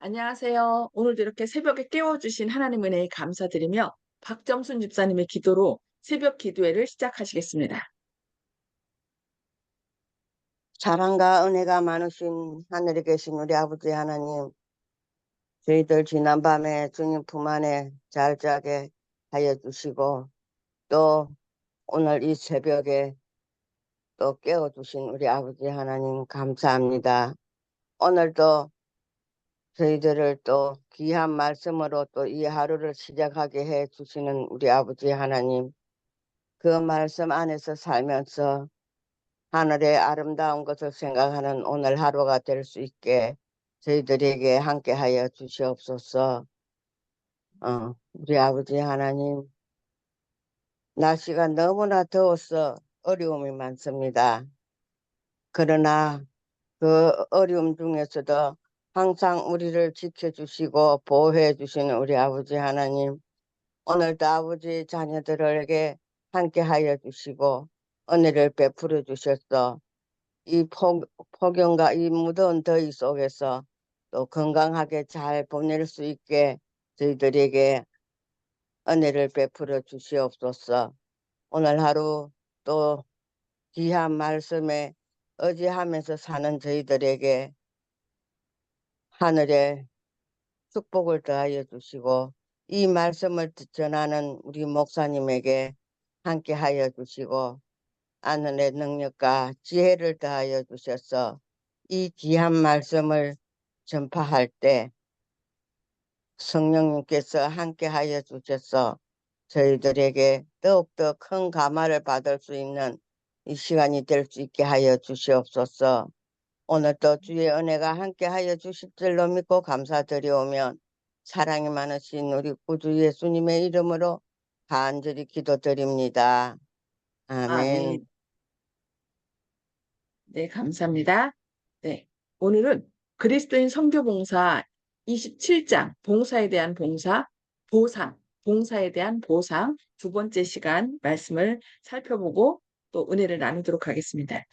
안녕하세요. 오늘도 이렇게 새벽에 깨워주신 하나님 은혜에 감사드리며 박정순 집사님의 기도로 새벽 기도회를 시작하시겠습니다. 사랑과 은혜가 많으신 하늘에 계신 우리 아버지 하나님, 저희들 지난밤에 주님 품 안에 잘 자게 하여 주시고, 또 오늘 이 새벽에 또 깨워주신 우리 아버지 하나님 감사합니다. 오늘도 저희들을 또 귀한 말씀으로 또 이 하루를 시작하게 해 주시는 우리 아버지 하나님, 그 말씀 안에서 살면서 하늘의 아름다운 것을 생각하는 오늘 하루가 될 수 있게 저희들에게 함께하여 주시옵소서. 우리 아버지 하나님, 날씨가 너무나 더워서 어려움이 많습니다. 그러나 그 어려움 중에서도 항상 우리를 지켜주시고 보호해 주시는 우리 아버지 하나님, 오늘도 아버지 자녀들에게 함께하여 주시고 은혜를 베풀어 주셨어. 이 폭염과 이 무더운 더위 속에서 또 건강하게 잘 보낼 수 있게 저희들에게 은혜를 베풀어 주시옵소서. 오늘 하루 또 귀한 말씀에 의지하면서 사는 저희들에게 하늘의 축복을 더하여 주시고, 이 말씀을 전하는 우리 목사님에게 함께 하여 주시고 하늘의 능력과 지혜를 더하여 주셔서 이 귀한 말씀을 전파할 때 성령님께서 함께 하여 주셔서 저희들에게 더욱더 큰 감화를 받을 수 있는 이 시간이 될 수 있게 하여 주시옵소서. 오늘도 주의 은혜가 함께 하여 주실 줄로 믿고 감사드리오면 사랑이 많으신 우리 구주 예수님의 이름으로 간절히 기도드립니다. 아멘. 아멘. 네, 감사합니다. 네, 오늘은 그리스도인 선교봉사 27장 봉사에 대한 봉사에 대한 보상 두 번째 시간 말씀을 살펴보고 또 은혜를 나누도록 하겠습니다.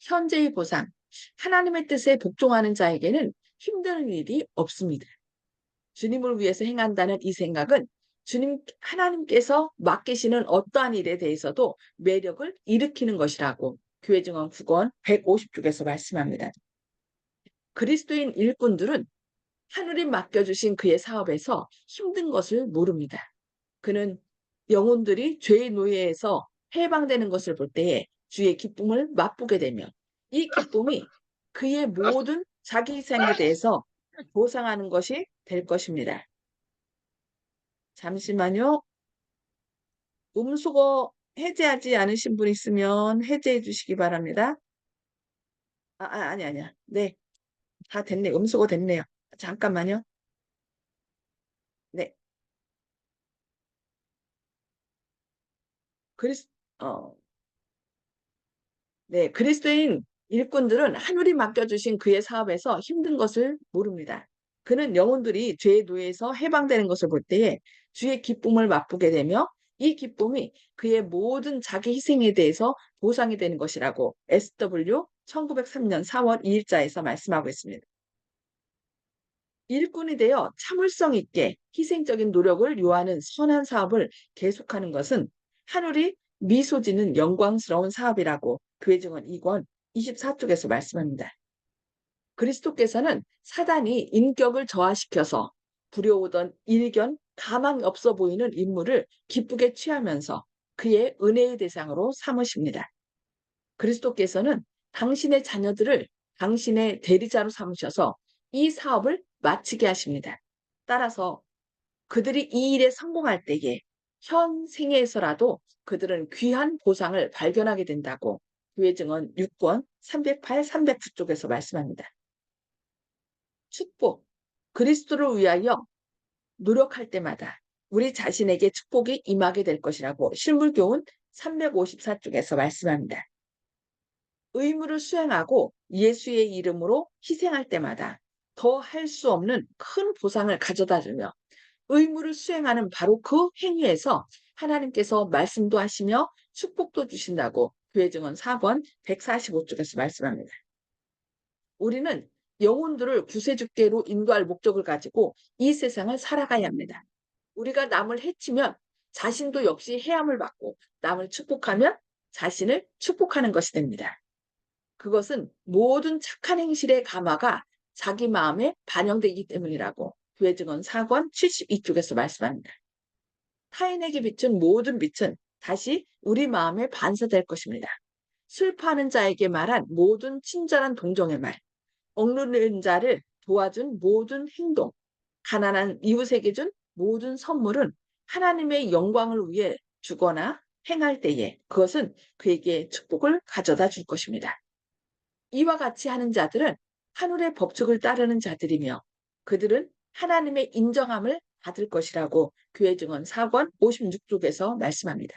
현재의 보상, 하나님의 뜻에 복종하는 자에게는 힘든 일이 없습니다. 주님을 위해서 행한다는 이 생각은 하나님께서 맡기시는 어떠한 일에 대해서도 매력을 일으키는 것이라고 교회 증언 9권 150쪽에서 말씀합니다. 그리스도인 일꾼들은 하늘이 맡겨주신 그의 사업에서 힘든 것을 모릅니다. 그는 영혼들이 죄의 노예에서 해방되는 것을 볼 때에 주의 기쁨을 맛보게 되며 이 기쁨이 그의 모든 자기 희생에 대해서 보상하는 것이 될 것입니다. 잠시만요. 음소거 해제하지 않으신 분 있으면 해제해 주시기 바랍니다. 아니야. 네, 다 됐네. 음소거 됐네요. 잠깐만요. 네, 그리스, 어, 네, 그리스도인 일꾼들은 하늘이 맡겨주신 그의 사업에서 힘든 것을 모릅니다. 그는 영혼들이 죄의 노예에서 해방되는 것을 볼 때에 주의 기쁨을 맛보게 되며 이 기쁨이 그의 모든 자기 희생에 대해서 보상이 되는 것이라고 SW 1903년 4월 2일자에서 말씀하고 있습니다. 일꾼이 되어 참을성 있게 희생적인 노력을 요하는 선한 사업을 계속하는 것은 하늘이 미소 짓는 영광스러운 사업이라고 교회 증언 2권 24쪽에서 말씀합니다. 그리스도께서는 사단이 인격을 저하시켜서 부려오던 일견 가망이 없어 보이는 인물을 기쁘게 취하면서 그의 은혜의 대상으로 삼으십니다. 그리스도께서는 당신의 자녀들을 당신의 대리자로 삼으셔서 이 사업을 마치게 하십니다. 따라서 그들이 이 일에 성공할 때에 현 생에서라도 그들은 귀한 보상을 발견하게 된다고 교회 증언 6권 308, 309쪽에서 말씀합니다. 축복, 그리스도를 위하여 노력할 때마다 우리 자신에게 축복이 임하게 될 것이라고 실물교훈 354쪽에서 말씀합니다. 의무를 수행하고 예수의 이름으로 희생할 때마다 더 할 수 없는 큰 보상을 가져다 주며 의무를 수행하는 바로 그 행위에서 하나님께서 말씀도 하시며 축복도 주신다고 교회 증언 4권 145쪽에서 말씀합니다. 우리는 영혼들을 구세주께로 인도할 목적을 가지고 이 세상을 살아가야 합니다. 우리가 남을 해치면 자신도 역시 해함을 받고 남을 축복하면 자신을 축복하는 것이 됩니다. 그것은 모든 착한 행실의 감화가 자기 마음에 반영되기 때문이라고 교회 증언 4권 72쪽에서 말씀합니다. 타인에게 비춘 모든 빛은 다시 우리 마음에 반사될 것입니다. 슬퍼하는 자에게 말한 모든 친절한 동정의 말, 억누른 자를 도와준 모든 행동, 가난한 이웃에게 준 모든 선물은 하나님의 영광을 위해 주거나 행할 때에 그것은 그에게 축복을 가져다 줄 것입니다. 이와 같이 하는 자들은 하늘의 법칙을 따르는 자들이며 그들은 하나님의 인정함을 받을 것이라고 교회 증언 4권 56쪽에서 말씀합니다.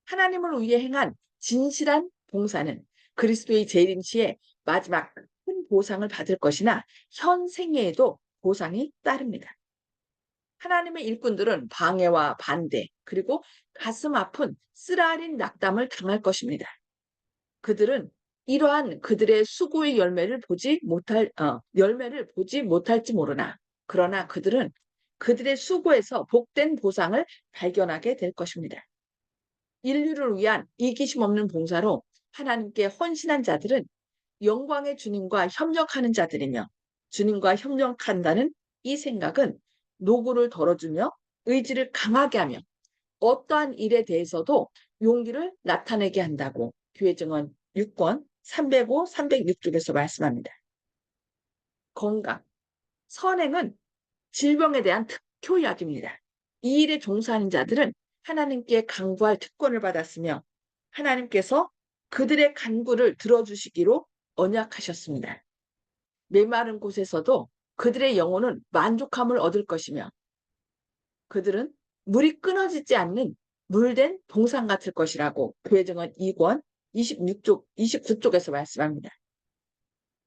하나님을 위해 행한 진실한 봉사는 그리스도의 재림시에 마지막 큰 보상을 받을 것이나 현 생애에도 보상이 따릅니다. 하나님의 일꾼들은 방해와 반대 그리고 가슴 아픈 쓰라린 낙담을 당할 것입니다. 그들은 이러한 그들의 수고의 열매를 보지 못할지 모르나 그러나 그들은 그들의 수고에서 복된 보상을 발견하게 될 것입니다. 인류를 위한 이기심 없는 봉사로 하나님께 헌신한 자들은 영광의 주님과 협력하는 자들이며 주님과 협력한다는 이 생각은 노고를 덜어주며 의지를 강하게 하며 어떠한 일에 대해서도 용기를 나타내게 한다고 교회 증언 6권 305, 306쪽에서 말씀합니다. 건강, 선행은 질병에 대한 특효약입니다. 이 일에 종사하는 자들은 하나님께 간구할 특권을 받았으며 하나님께서 그들의 간구를 들어주시기로 언약하셨습니다. 메마른 곳에서도 그들의 영혼은 만족함을 얻을 것이며 그들은 물이 끊어지지 않는 물된 동상 같을 것이라고 교회 증언 2권 29쪽에서 말씀합니다.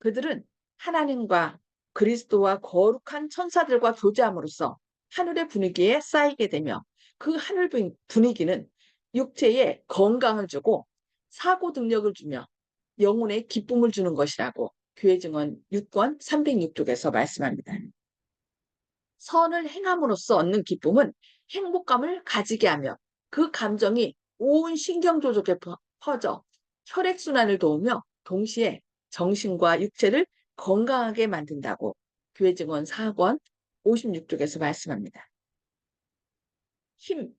그들은 하나님과 그리스도와 거룩한 천사들과 교제함으로써 하늘의 분위기에 쌓이게 되며 그 하늘 분위기는 육체에 건강을 주고 사고 능력을 주며 영혼에 기쁨을 주는 것이라고 교회 증언 6권 306쪽에서 말씀합니다. 선을 행함으로써 얻는 기쁨은 행복감을 가지게 하며 그 감정이 온 신경조직에 퍼져 혈액순환을 도우며 동시에 정신과 육체를 건강하게 만든다고 교회 증언 4권 56쪽에서 말씀합니다. 힘,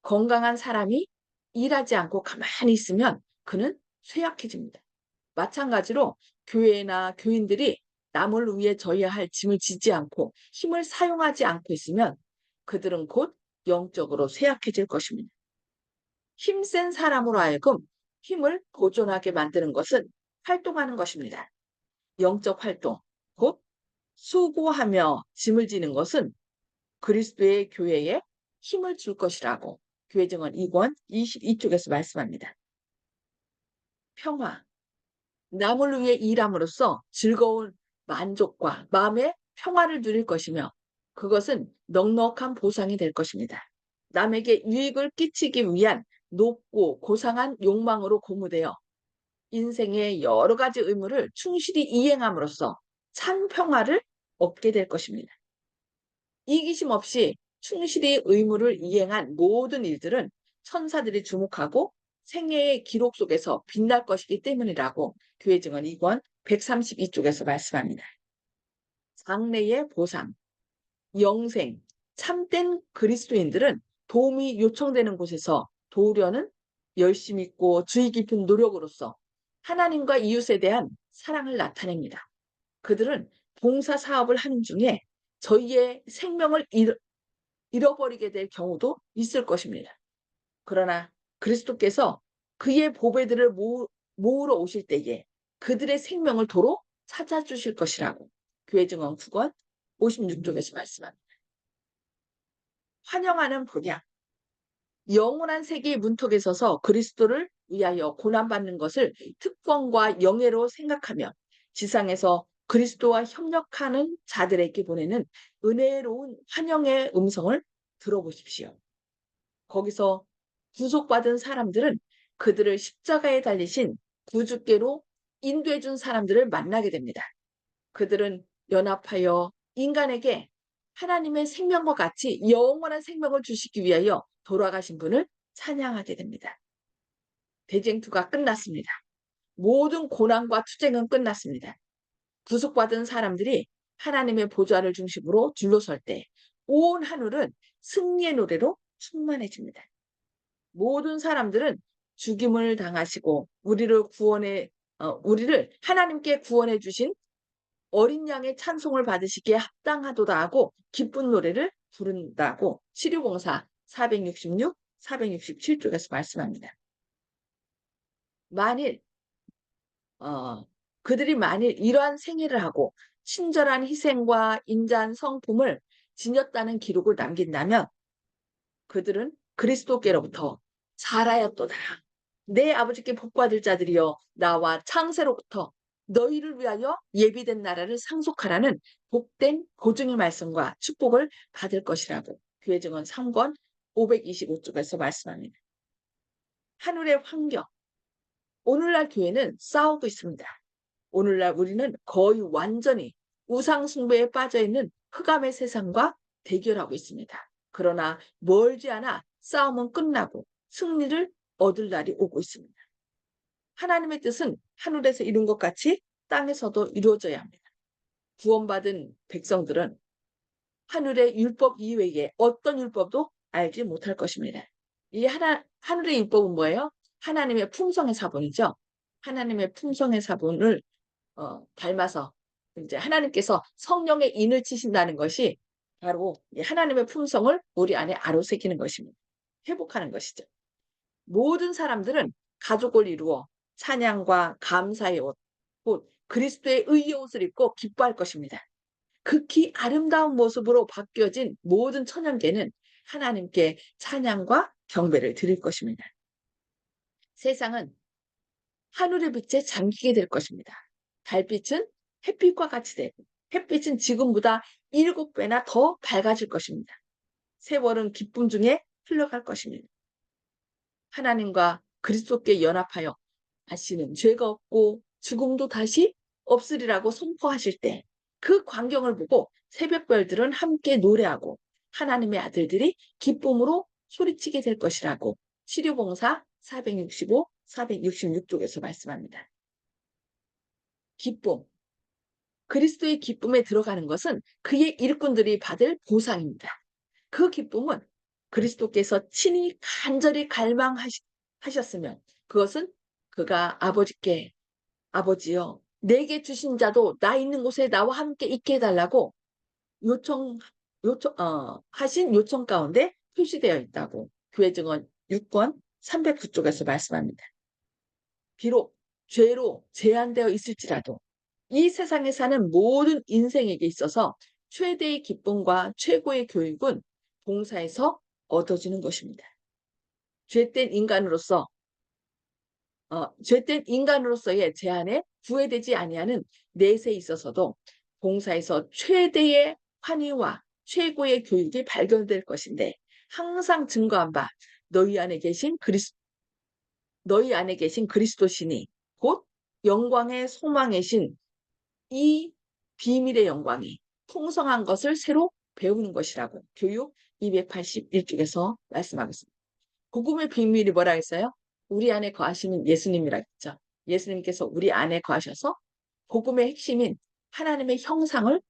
건강한 사람이 일하지 않고 가만히 있으면 그는 쇠약해집니다. 마찬가지로 교회나 교인들이 남을 위해 져야 할 짐을 지지 않고 힘을 사용하지 않고 있으면 그들은 곧 영적으로 쇠약해질 것입니다. 힘센 사람으로 하여금 힘을 보존하게 만드는 것은 활동하는 것입니다. 영적 활동, 곧 수고하며 짐을 지는 것은 그리스도의 교회에 힘을 줄 것이라고 교회 증언 2권 22쪽에서 말씀합니다. 평화, 남을 위해 일함으로써 즐거운 만족과 마음의 평화를 누릴 것이며 그것은 넉넉한 보상이 될 것입니다. 남에게 유익을 끼치기 위한 높고 고상한 욕망으로 고무되어 인생의 여러 가지 의무를 충실히 이행함으로써 참 평화를 얻게 될 것입니다. 이기심 없이 충실히 의무를 이행한 모든 일들은 천사들이 주목하고 생애의 기록 속에서 빛날 것이기 때문이라고 교회 증언 2권 132쪽에서 말씀합니다. 장래의 보상, 영생, 참된 그리스도인들은 도움이 요청되는 곳에서 도우려는 열심 있고 주의 깊은 노력으로서 하나님과 이웃에 대한 사랑을 나타냅니다. 그들은 봉사 사업을 하는 중에 저희의 생명을 잃어버리게 될 경우도 있을 것입니다. 그러나 그리스도께서 그의 보배들을 모으러 오실 때에 그들의 생명을 도로 찾아주실 것이라고 교회 증언 9권 56쪽에서 말씀합니다. 환영하는 본향, 영원한 세계의 문턱에 서서 그리스도를 위하여 고난받는 것을 특권과 영예로 생각하며 지상에서 그리스도와 협력하는 자들에게 보내는 은혜로운 환영의 음성을 들어보십시오. 거기서 구속받은 사람들은 그들을 십자가에 달리신 구주께로 인도해 준 사람들을 만나게 됩니다. 그들은 연합하여 인간에게 하나님의 생명과 같이 영원한 생명을 주시기 위하여 돌아가신 분을 찬양하게 됩니다. 대쟁투가 끝났습니다. 모든 고난과 투쟁은 끝났습니다. 구속받은 사람들이 하나님의 보좌를 중심으로 둘러설 때 온 하늘은 승리의 노래로 충만해집니다. 모든 사람들은 죽임을 당하시고 우리를 하나님께 구원해 주신 어린 양의 찬송을 받으시기에 합당하도다 하고 기쁜 노래를 부른다고 시류봉사 466, 467쪽에서 말씀합니다. 만일 그들이 만일 이러한 생애를 하고 친절한 희생과 인자한 성품을 지녔다는 기록을 남긴다면 그들은 그리스도께로부터 자라였도다. 내 아버지께 복받을 자들이여 나와 창세로부터 너희를 위하여 예비된 나라를 상속하라는 복된 보증의 말씀과 축복을 받을 것이라고 교회 증언 3권 525쪽에서 말씀합니다. 하늘의 환경. 오늘날 교회는 싸우고 있습니다. 오늘날 우리는 거의 완전히 우상 숭배에 빠져있는 흑암의 세상과 대결하고 있습니다. 그러나 멀지 않아 싸움은 끝나고 승리를 얻을 날이 오고 있습니다. 하나님의 뜻은 하늘에서 이룬 것 같이 땅에서도 이루어져야 합니다. 구원받은 백성들은 하늘의 율법 이외에 어떤 율법도 알지 못할 것입니다. 이 하늘의 율법은 뭐예요? 하나님의 품성의 사본이죠. 하나님의 품성의 사본을 닮아서 이제 하나님께서 성령의 인을 치신다는 것이 바로 하나님의 품성을 우리 안에 아로새기는 것입니다. 회복하는 것이죠. 모든 사람들은 가족을 이루어 찬양과 감사의 옷, 곧 그리스도의 의의 옷을 입고 기뻐할 것입니다. 극히 아름다운 모습으로 바뀌어진 모든 천연계는 하나님께 찬양과 경배를 드릴 것입니다. 세상은 하늘의 빛에 잠기게 될 것입니다. 달빛은 햇빛과 같이 되고 햇빛은 지금보다 7배나 더 밝아질 것입니다. 세월은 기쁨 중에 흘러갈 것입니다. 하나님과 그리스도께 연합하여 다시는 죄가 없고 죽음도 다시 없으리라고 선포하실 때 그 광경을 보고 새벽별들은 함께 노래하고 하나님의 아들들이 기쁨으로 소리치게 될 것이라고 시류봉사 465, 466쪽에서 말씀합니다. 기쁨. 그리스도의 기쁨에 들어가는 것은 그의 일꾼들이 받을 보상입니다. 그 기쁨은 그리스도께서 친히 간절히 갈망하셨으면 그것은 그가 아버지께 아버지여 내게 주신 자도 나 있는 곳에 나와 함께 있게 해달라고 하신 요청 가운데 표시되어 있다고 교회 증언 6권 309쪽에서 말씀합니다. 비록 죄로 제한되어 있을지라도 이 세상에 사는 모든 인생에게 있어서 최대의 기쁨과 최고의 교육은 봉사에서 얻어지는 것입니다. 죄된 인간으로서의 제한에 구애되지 아니하는 넷에 있어서도 봉사에서 최대의 환희와 최고의 교육이 발견될 것인데 항상 증거한 바 너희 안에 계신 그리스도시니 곧 영광의 소망이신 이 비밀의 영광이 풍성한 것을 새로 배우는 것이라고 교육 281쪽에서 말씀하겠습니다. 복음의 비밀이 뭐라 했어요? 우리 안에 거하시는 예수님이라 했죠. 예수님께서 우리 안에 거하셔서 복음의 핵심인 하나님의 형상을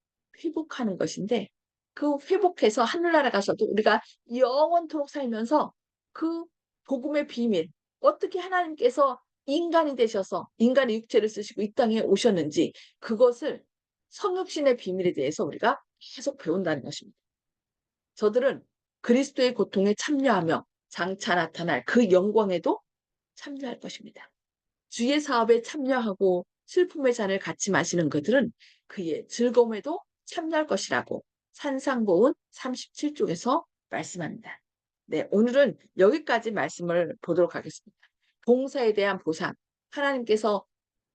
회복하는 것인데 그 회복해서 하늘나라 가서도 우리가 영원토록 살면서 그 복음의 비밀, 어떻게 하나님께서 인간이 되셔서 인간의 육체를 쓰시고 이 땅에 오셨는지 그것을 성육신의 비밀에 대해서 우리가 계속 배운다는 것입니다. 저들은 그리스도의 고통에 참여하며 장차 나타날 그 영광에도 참여할 것입니다. 주의 사업에 참여하고 슬픔의 잔을 같이 마시는 그들은 그의 즐거움에도 참여할 것이라고 산상보훈 37쪽에서 말씀합니다. 네, 오늘은 여기까지 말씀을 보도록 하겠습니다. 봉사에 대한 보상. 하나님께서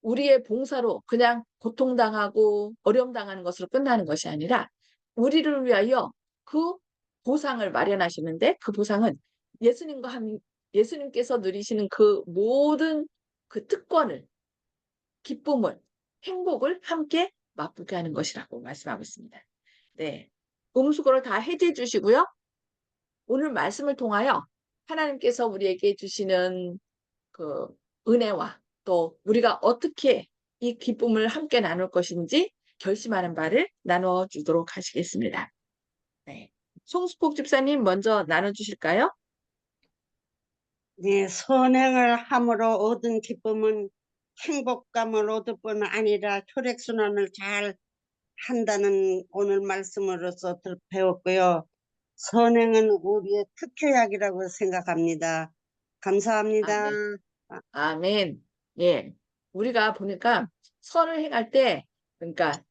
우리의 봉사로 그냥 고통당하고 어려움당하는 것으로 끝나는 것이 아니라 우리를 위하여 그 보상을 마련하시는데 그 보상은 예수님께서 누리시는 그 모든 그 특권을, 기쁨을, 행복을 함께 맛보게 하는 것이라고 말씀하고 있습니다. 네. 음수거를 다 해제해 주시고요. 오늘 말씀을 통하여 하나님께서 우리에게 주시는 그 은혜와 또 우리가 어떻게 이 기쁨을 함께 나눌 것인지 결심하는 바를 나눠 주도록 하시겠습니다. 네. 송수폭 집사님 먼저 나눠 주실까요? 네, 선행을 함으로 얻은 기쁨은 행복감을 얻을 뿐 아니라 혈액순환을 잘 한다는 오늘 말씀으로서 배웠고요. 선행은 우리의 특효약이라고 생각합니다. 감사합니다. 아멘. 아멘. 예. 우리가 보니까 선을 행할 때, 그러니까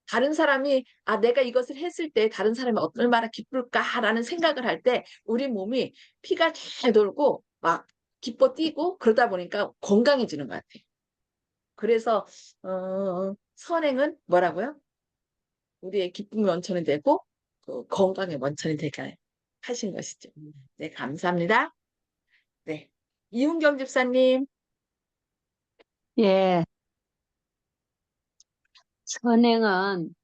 다른 사람이, 아, 내가 이것을 했을 때 다른 사람이 얼마나 기쁠까라는 생각을 할 때 우리 몸이 피가 잘 돌고 막 기뻐 뛰고 그러다 보니까 건강해지는 것 같아요. 그래서, 선행은 뭐라고요? 우리의 기쁨의 원천이 되고 건강의 원천이 되게 하신 것이죠. 네, 감사합니다. 네. 이훈경 집사님. 예, 선행은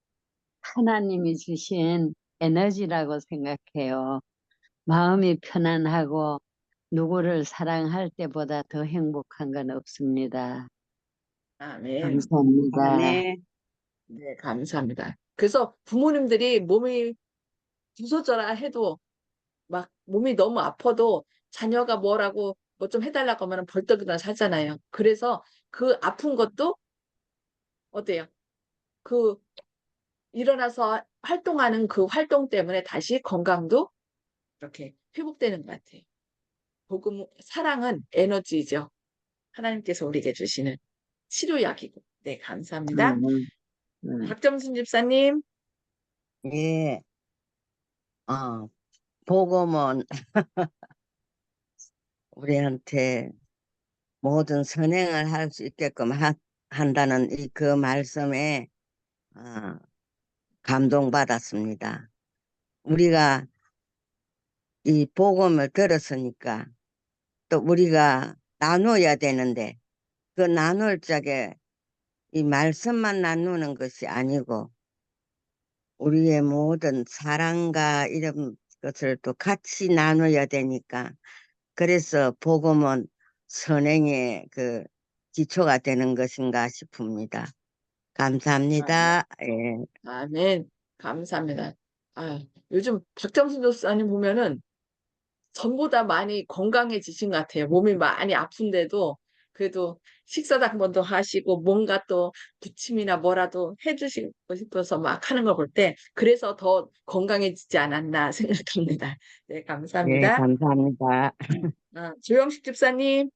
하나님이 주신 에너지라고 생각해요. 마음이 편안하고 누구를 사랑할 때보다 더 행복한 건 없습니다. 아멘. 감사합니다. 네. 네, 감사합니다. 그래서 부모님들이 몸이 부서져라 해도 막 몸이 너무 아파도 자녀가 뭐라고 뭐 좀 해달라고 하면 벌떡 일어나 살잖아요. 그래서 그 아픈 것도 어때요? 그 일어나서 활동하는 그 활동 때문에 다시 건강도 이렇게 회복되는 것 같아요. 복음, 사랑은 에너지죠. 하나님께서 우리에게 주시는 치료약이고. 네, 감사합니다. 박점순 집사님. 예, 복음은 우리한테 모든 선행을 할 수 있게끔 한다는 그 말씀에 감동받았습니다. 우리가 이 복음을 들었으니까 또 우리가 나눠야 되는데 그 나눌 적에 이 말씀만 나누는 것이 아니고 우리의 모든 사랑과 이런 것을 또 같이 나눠야 되니까 그래서 복음은 선행의 그 기초가 되는 것인가 싶습니다. 감사합니다. 예. 아멘. 감사합니다. 아, 요즘 박정순 교수님 보면은 전보다 많이 건강해지신 것 같아요. 몸이 많이 아픈데도 그래도 식사도 한 번 더 하시고 뭔가 또 부침이나 뭐라도 해주시고 싶어서 막 하는 걸 볼 때 그래서 더 건강해지지 않았나 생각합니다. 네, 예, 감사합니다. 감사합니다. 조영식 집사님.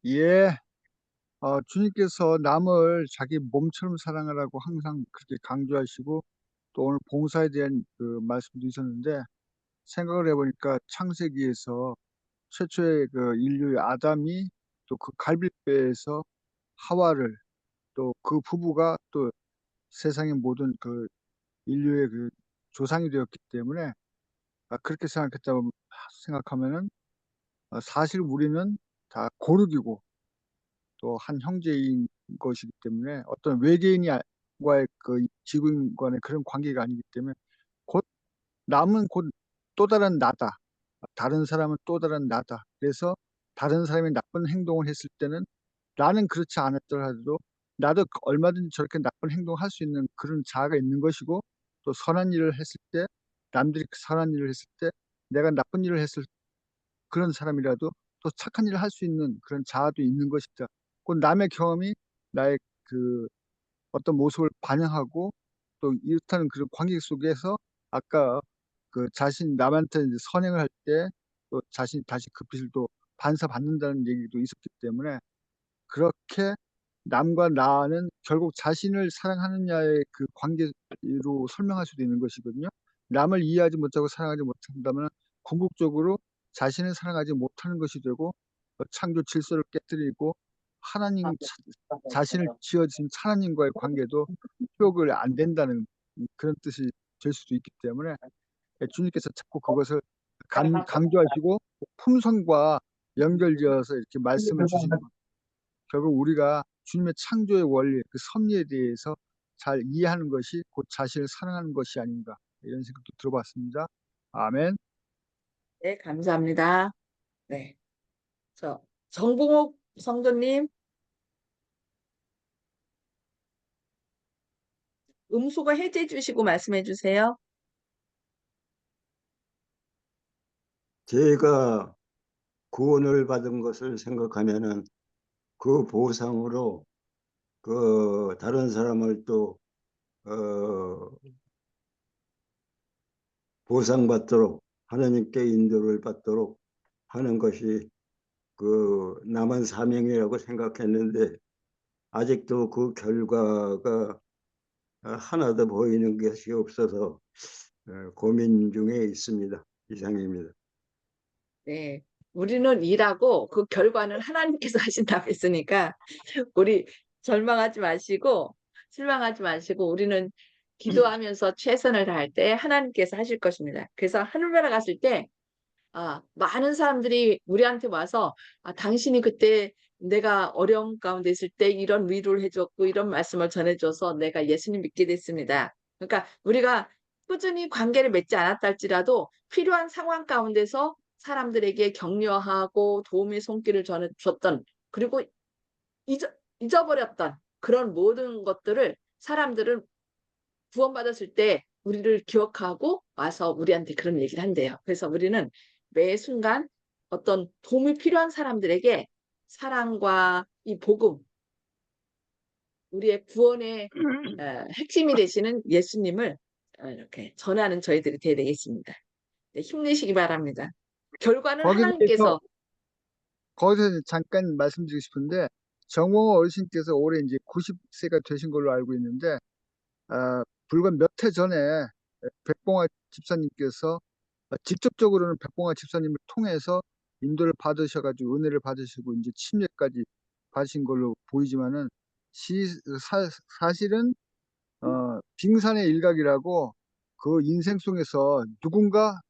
예, 주님께서 남을 자기 몸처럼 사랑하라고 항상 그렇게 강조하시고 또 오늘 봉사에 대한 그 말씀도 있었는데 생각을 해보니까 창세기에서 최초의 그 인류의 아담이 또 그 갈빗배에서 하와를 또 그 부부가 또 세상의 모든 그 인류의 그 조상이 되었기 때문에 그렇게 생각하면은 사실 우리는 다 고르기고 또 한 형제인 것이기 때문에 어떤 외계인과의 그 지구인간의 그런 관계가 아니기 때문에 곧 남은 곧 또 다른 나다. 다른 사람은 또 다른 나다. 그래서 다른 사람이 나쁜 행동을 했을 때는 나는 그렇지 않았더라도 나도 얼마든지 저렇게 나쁜 행동을 할 수 있는 그런 자아가 있는 것이고 또 선한 일을 했을 때 남들이 그 선한 일을 했을 때 내가 나쁜 일을 했을 그런 사람이라도 또 착한 일을 할 수 있는 그런 자아도 있는 것이다. 그 남의 경험이 나의 그 어떤 모습을 반영하고 또 이렇다는 그런 관계 속에서 아까 그 자신 남한테 이제 선행을 할 때 또 자신이 다시 그 빛을 또 반사받는다는 얘기도 있었기 때문에 그렇게 남과 나는 결국 자신을 사랑하느냐의 그 관계로 설명할 수도 있는 것이거든요. 남을 이해하지 못하고 사랑하지 못한다면 궁극적으로 자신을 사랑하지 못하는 것이 되고 창조 질서를 깨뜨리고 하나님 자신을 지어진 하나님과의 관계도 회복을 안 된다는 그런 뜻이 될 수도 있기 때문에 주님께서 자꾸 그것을 강조하시고 품성과 연결지어서 이렇게 말씀을 주시는 것. 결국 우리가 주님의 창조의 원리, 그 섭리에 대해서 잘 이해하는 것이 곧 자신을 사랑하는 것이 아닌가 이런 생각도 들어봤습니다. 아멘. 네, 감사합니다. 네. 정봉옥 성도님, 음소거 해제해 주시고 말씀해 주세요. 제가 구원을 받은 것을 생각하면은 그 보상으로 그 다른 사람을 또 보상받도록 하나님께 인도를 받도록 하는 것이 그 남은 사명이라고 생각했는데 아직도 그 결과가 하나도 보이는 것이 없어서 고민 중에 있습니다. 이상입니다. 네. 우리는 일하고 그 결과는 하나님께서 하신다고 했으니까 우리 절망하지 마시고 실망하지 마시고 우리는 기도하면서 최선을 다할 때 하나님께서 하실 것입니다. 그래서 하늘나라 갔을 때 많은 사람들이 우리한테 와서 당신이 그때 내가 어려움 가운데 있을 때 이런 위로를 해줬고 이런 말씀을 전해줘서 내가 예수님 믿게 됐습니다. 그러니까 우리가 꾸준히 관계를 맺지 않았다 할지라도 필요한 상황 가운데서 사람들에게 격려하고 도움의 손길을 전해줬던 그리고 잊어버렸던 그런 모든 것들을 사람들은 구원받았을 때 우리를 기억하고 와서 우리한테 그런 얘기를 한대요. 그래서 우리는 매 순간 어떤 도움이 필요한 사람들에게 사랑과 이 복음, 우리의 구원의 핵심이 되시는 예수님을 이렇게 전하는 저희들이 되야 되겠습니다. 네, 힘내시기 바랍니다. 결과는 거기서 하나님께서 거기서 잠깐 말씀드리고 싶은데 정몽호 어르신께서 올해 이제 90세가 되신 걸로 알고 있는데 불과 몇 해 전에 백봉화 집사님께서 직접적으로는 백봉화 집사님을 통해서 인도를 받으셔가지고 은혜를 받으시고 이제 침례까지 받으신 걸로 보이지만은 사실은 빙산의 일각이라고 그 인생 속에서 누군가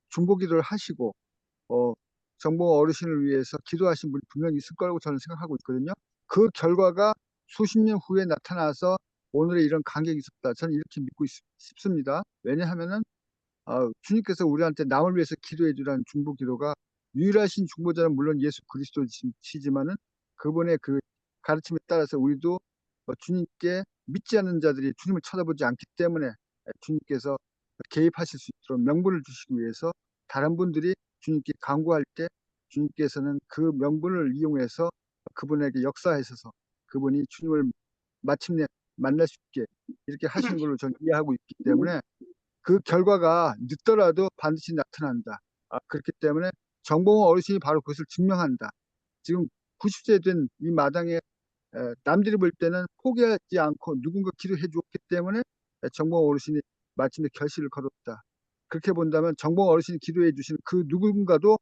중보기도를 하시고 정보 어르신을 위해서 기도하신 분이 분명히 있을 거라고 저는 생각하고 있거든요. 그 결과가 수십 년 후에 나타나서 오늘의 이런 간격이 있었다. 저는 이렇게 믿고 싶습니다. 왜냐하면은 주님께서 우리한테 남을 위해서 기도해 주라는 중보 기도가 유일하신 중보자는 물론 예수 그리스도시지만은 그분의 그 가르침에 따라서 우리도 주님께 믿지 않는 자들이 주님을 쳐다보지 않기 때문에 주님께서 개입하실 수 있도록 명분을 주시기 위해서 다른 분들이 주님께 간구할 때 주님께서는 그 명분을 이용해서 그분에게 역사하셔서 그분이 주님을 마침내 만날 수 있게 이렇게 하시는 걸로 저는 이해하고 있기 때문에 그 결과가 늦더라도 반드시 나타난다. 그렇기 때문에 정봉호 어르신이 바로 그것을 증명한다. 지금 90세 된 이 마당에 남들이 볼 때는 포기하지 않고 누군가 기도해 주었기 때문에 정봉호 어르신이 마침내 결실을 거뒀다. 그렇게 본다면 정봉호 어르신이 기도해 주신 그 누군가도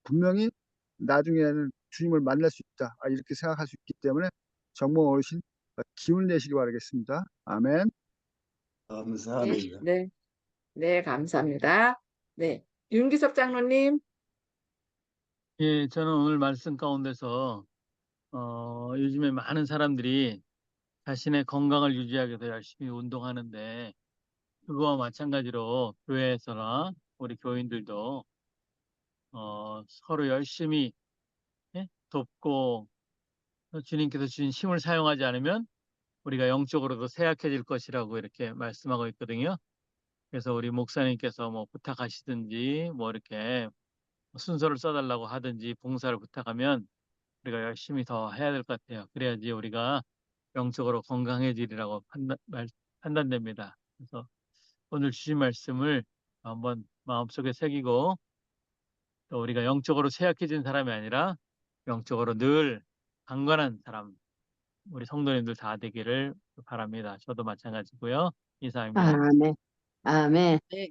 분명히 나중에는 주님을 만날 수 있다. 이렇게 생각할 수 있기 때문에 정봉호 어르신 기운 내시기 바라겠습니다. 아멘. 네, 감사합니다. 네, 네, 감사합니다. 네, 윤기석 장로님, 예, 저는 오늘 말씀 가운데서 요즘에 많은 사람들이 자신의 건강을 유지하기 위해서 열심히 운동하는데 그거와 마찬가지로 교회에서나 우리 교인들도 서로 열심히 돕고 주님께서 주신 힘을 사용하지 않으면 우리가 영적으로도 쇠약해질 것이라고 이렇게 말씀하고 있거든요. 그래서 우리 목사님께서 뭐 부탁하시든지 뭐 이렇게 순서를 써달라고 하든지 봉사를 부탁하면 우리가 열심히 더 해야 될 것 같아요. 그래야지 우리가 영적으로 건강해지리라고 판단됩니다. 그래서 오늘 주신 말씀을 한번 마음속에 새기고 또 우리가 영적으로 쇠약해진 사람이 아니라 영적으로 늘 강건한 사람 우리 성도님들 다 되기를 바랍니다. 저도 마찬가지고요. 이상입니다. 아멘. 아멘. 네,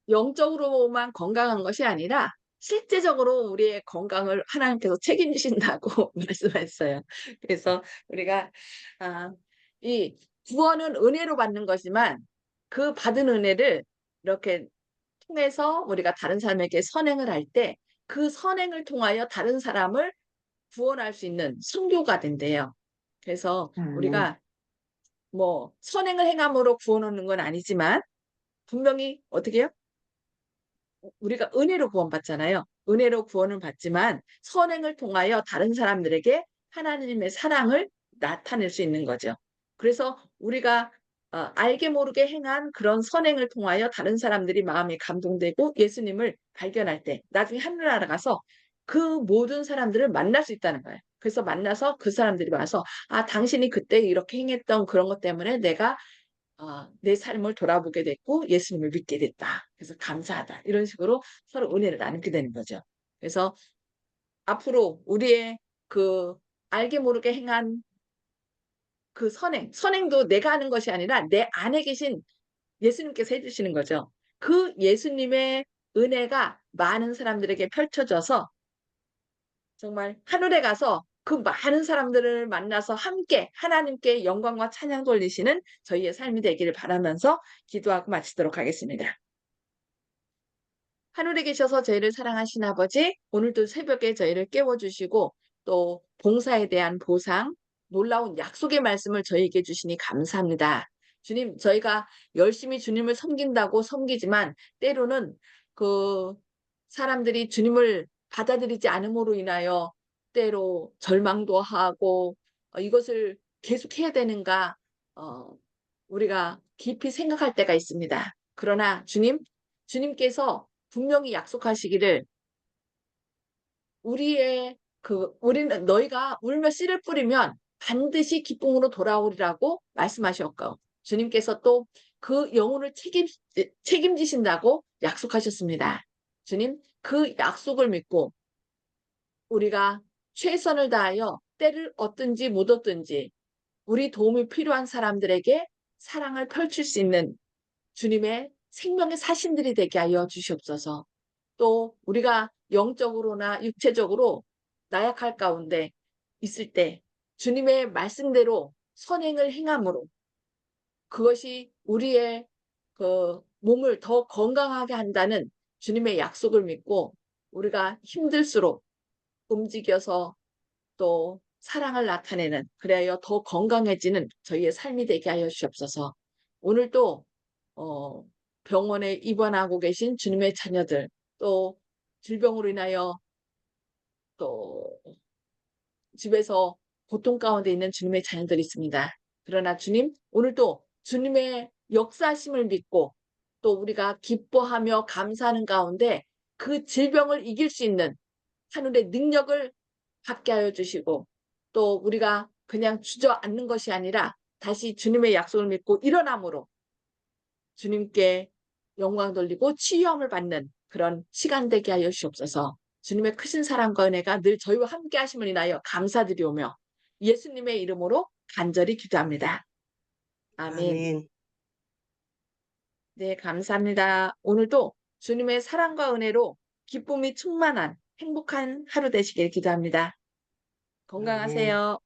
영적으로만 건강한 것이 아니라 실제적으로 우리의 건강을 하나님께서 책임지신다고 말씀했어요. 그래서 우리가 이 구원은 은혜로 받는 것이지만 그 받은 은혜를 이렇게 통해서 우리가 다른 사람에게 선행을 할 때 그 선행을 통하여 다른 사람을 구원할 수 있는 선교가 된대요. 그래서 아멘. 우리가 뭐 선행을 행함으로 구원하는 건 아니지만 분명히 어떻게 해요? 우리가 은혜로 구원받잖아요. 은혜로 구원을 받지만 선행을 통하여 다른 사람들에게 하나님의 사랑을 나타낼 수 있는 거죠. 그래서 우리가 알게 모르게 행한 그런 선행을 통하여 다른 사람들이 마음이 감동되고 예수님을 발견할 때 나중에 하늘나라 가서 그 모든 사람들을 만날 수 있다는 거예요. 그래서 만나서 그 사람들이 와서 아, 당신이 그때 이렇게 행했던 그런 것 때문에 내가 내 삶을 돌아보게 됐고 예수님을 믿게 됐다. 그래서 감사하다. 이런 식으로 서로 은혜를 나누게 되는 거죠. 그래서 앞으로 우리의 그 알게 모르게 행한 그 선행도 내가 하는 것이 아니라 내 안에 계신 예수님께서 해주시는 거죠. 그 예수님의 은혜가 많은 사람들에게 펼쳐져서 정말 하늘에 가서 그 많은 사람들을 만나서 함께 하나님께 영광과 찬양 돌리시는 저희의 삶이 되기를 바라면서 기도하고 마치도록 하겠습니다. 하늘에 계셔서 저희를 사랑하신 아버지, 오늘도 새벽에 저희를 깨워주시고 또 봉사에 대한 보상, 놀라운 약속의 말씀을 저희에게 주시니 감사합니다. 주님, 저희가 열심히 주님을 섬긴다고 섬기지만 때로는 그 사람들이 주님을 받아들이지 않음으로 인하여 때로 절망도 하고 이것을 계속해야 되는가 우리가 깊이 생각할 때가 있습니다. 그러나 주님께서 분명히 약속하시기를 우리는 너희가 울며 씨를 뿌리면 반드시 기쁨으로 돌아오리라고 말씀하셨고 주님께서 또 그 영혼을 책임지신다고 약속하셨습니다. 주님, 그 약속을 믿고 우리가 최선을 다하여 때를 얻든지 못 얻든지 우리 도움이 필요한 사람들에게 사랑을 펼칠 수 있는 주님의 생명의 사신들이 되게 하여 주시옵소서. 또 우리가 영적으로나 육체적으로 나약할 가운데 있을 때 주님의 말씀대로 선행을 행함으로 그것이 우리의 그 몸을 더 건강하게 한다는 주님의 약속을 믿고 우리가 힘들수록 움직여서 또 사랑을 나타내는 그래야 더 건강해지는 저희의 삶이 되게 하여 주시옵소서. 오늘도 병원에 입원하고 계신 주님의 자녀들 또 질병으로 인하여 또 집에서 고통 가운데 있는 주님의 자녀들이 있습니다. 그러나 주님, 오늘도 주님의 역사심을 믿고 또 우리가 기뻐하며 감사하는 가운데 그 질병을 이길 수 있는 하늘의 능력을 받게 하여 주시고 또 우리가 그냥 주저앉는 것이 아니라 다시 주님의 약속을 믿고 일어남으로 주님께 영광 돌리고 치유함을 받는 그런 시간 되게 하여 주시옵소서. 주님의 크신 사랑과 은혜가 늘 저희와 함께 하심을 인하여 감사드리오며 예수님의 이름으로 간절히 기도합니다. 아멘. 아멘. 네, 감사합니다. 오늘도 주님의 사랑과 은혜로 기쁨이 충만한 행복한 하루 되시길 기도합니다. 아멘. 건강하세요.